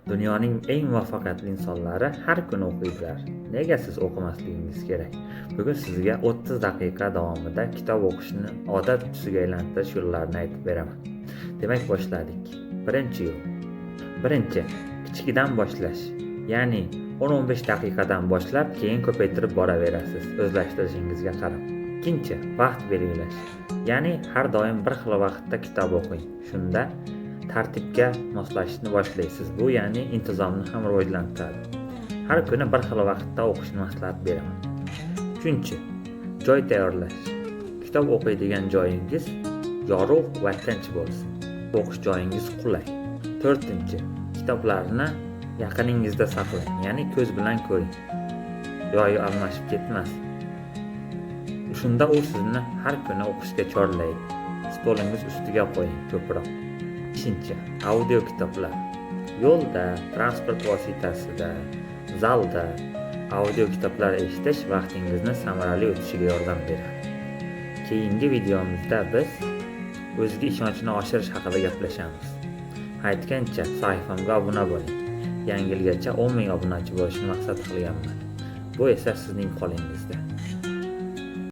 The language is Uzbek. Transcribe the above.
Dunyoning eng muvaffaqiyatli insonlari har kuni o'qiydilar. Nega siz o'qimasligingiz kerak? Bugun sizga 30 daqiqa davomida kitob o'qishni odat tusiga aylantirish yo'llarini aytib beraman. Demak, boshladik. Birinchi yo'l. Birinchi, kichikdan boshlash. Ya'ni 10-15 daqiqadan boshlab, keyin ko'paytirib boraverasiz, o'zlashtirishingizga qarab. Ikkinchi, vaqt belgilash. Ya'ni har doim bir xil vaqtda kitob o'qing. Shunda tartibga moslashishni boshlaysiz. Bu ya'ni intizomni ham rivojlantiradi. Har kuni bir xil vaqtda o'qishni maslahat beraman. Uchinchi, joy tayyorlash. Kitob o'qiydigan joyingiz yorug' va tinch bo'lsin. O'qish joyingiz qulay. To'rtinchi, kitoblarni yaqiningizda saqlang, ya'ni ko'z bilan ko'ring. Joyi almashib ketmasin. Shunda u sizni har kuni o'qishga chorlaydi. Stolingiz ustiga qo'ying ko'proq. Beshinchi, audio kitoblar. Yo'lda, transport vositasida, zalda audio kitoblar eshitish vaqtingizni samarali o'tishiga yordam beradi. Keyingi videomizda biz o'ziga ishonchni oshirish haqida gaplashamiz. Aytgancha, sahifamga obuna bo'ling. Yangi yilgacha 10 ming obunachi bo'lishni maqsad qilganman. Bu esa sizning qo'lingizda.